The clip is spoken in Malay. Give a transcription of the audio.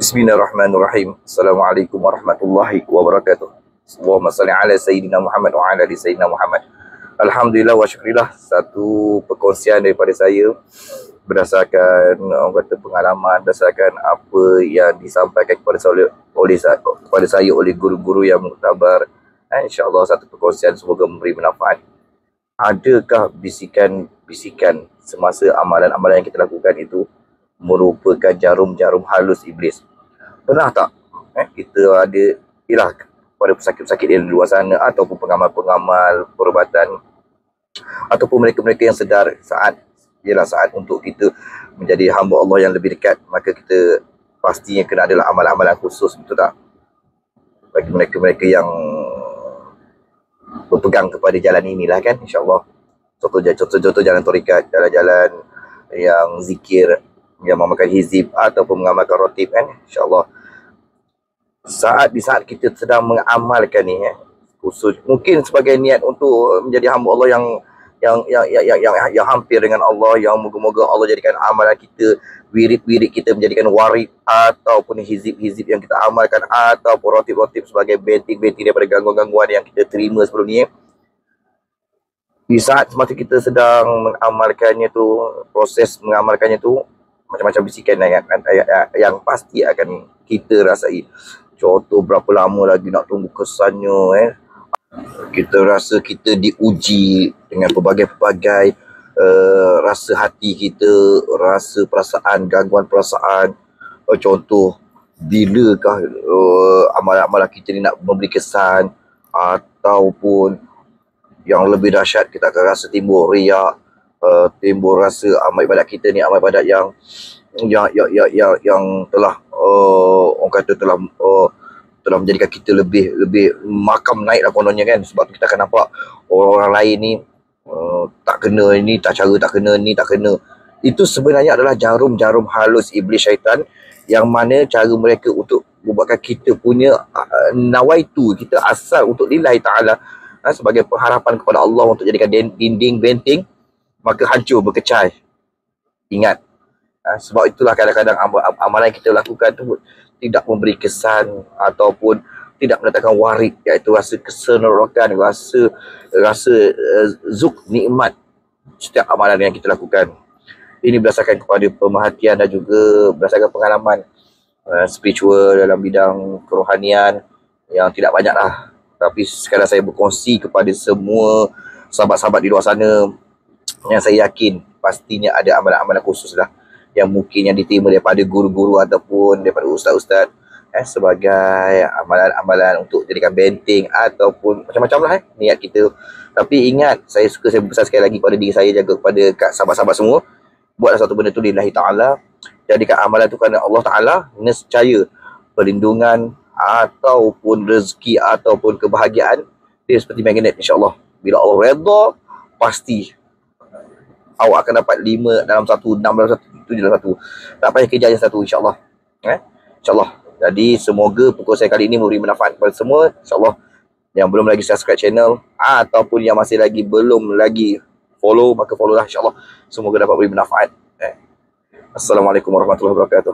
Bismillahirrahmanirrahim. Assalamualaikum warahmatullahi wabarakatuh. Allahumma salli ala Sayyidina Muhammad wa ala ali Sayyidina Muhammad. Alhamdulillah wa syukurillah. Satu perkongsian daripada saya berdasarkan orang kata pengalaman, berdasarkan apa yang disampaikan kepada saya oleh guru-guru yang muktabar. InsyaAllah satu perkongsian semoga memberi manfaat. Adakah bisikan-bisikan semasa amalan-amalan yang kita lakukan itu merupakan jarum-jarum halus iblis? Pernah tak kita ada pada pesakit-pesakit yang di luar sana, ataupun pengamal-pengamal perubatan, ataupun mereka-mereka yang sedar saat untuk kita menjadi hamba Allah yang lebih dekat, maka kita pastinya kena adalah amalan-amalan khusus, betul tak? Bagi mereka-mereka yang berpegang kepada jalan inilah kan, insyaAllah. Contoh jalan tarikat, jalan-jalan yang zikir, yang mengamalkan hizib ataupun mengamalkan rotib kan, insyaAllah. Di saat kita sedang mengamalkan ni khusus mungkin sebagai niat untuk menjadi hamba Allah yang hampir dengan Allah, yang moga-moga Allah jadikan amalan kita, wirid-wirid kita menjadikan warid, ataupun hizib-hizib yang kita amalkan, ataupun rotib-rotib sebagai benting-benting daripada gangguan-gangguan yang kita terima sebelum ni. Di saat semasa kita sedang mengamalkannya tu, proses mengamalkannya tu, macam-macam bisikan yang pasti akan kita rasai. Contoh, berapa lama lagi nak tunggu kesannya Kita rasa kita diuji dengan pelbagai rasa hati kita, rasa perasaan, gangguan perasaan. Contoh, bilakah amalan-amalan kita ni nak memberi kesan, ataupun yang lebih dahsyat, kita akan rasa timbul riak, timbul rasa amal ibadat kita ni amal ibadat yang telah orang kata telah menjadikan kita lebih makam naik lah kononnya kan. Sebab tu kita akan nampak orang-orang lain ni tak kena ini, tak kena ni, tak kena. Itu sebenarnya adalah jarum-jarum halus iblis syaitan, yang mana cara mereka untuk membuatkan kita punya nawaitu, kita asal untuk lillahi ta'ala, sebagai pengharapan kepada Allah untuk jadikan dinding benting, maka hancur berkecai. Ingat, sebab itulah kadang-kadang amalan yang kita lakukan tu tidak memberi kesan ataupun tidak mendatangkan warid, iaitu rasa keseronokan, rasa zuk nikmat setiap amalan yang kita lakukan. Ini berdasarkan kepada pemerhatian dan juga berdasarkan pengalaman spiritual dalam bidang kerohanian yang tidak banyak lah. Tapi sekadar saya berkongsi kepada semua sahabat-sahabat di luar sana, yang saya yakin pastinya ada amalan-amalan khusus lah, yang mungkin yang diterima daripada guru-guru ataupun daripada ustaz-ustaz sebagai amalan-amalan untuk jadikan benting, ataupun macam-macam lah niat kita. Tapi ingat, saya besar sekali lagi pada diri saya, jaga kepada sahabat-sahabat semua, buatlah satu benda tu lillahi ta'ala, jadikan amalan tu kerana Allah Ta'ala, nescaya perlindungan ataupun rezeki ataupun kebahagiaan dia seperti magnet, insyaAllah. Bila Allah redha, pasti awak akan dapat 5 dalam 1, 6 dalam 1, 7 dalam 1. Tak payah kerja yang satu, insyaAllah. InsyaAllah. Jadi semoga pukul saya kali ini memberi manfaat kepada semua, insyaAllah. Yang belum lagi subscribe channel, ataupun yang masih lagi belum lagi follow, maka follow lah, insyaAllah. Semoga dapat beri manfaat. Assalamualaikum warahmatullahi wabarakatuh.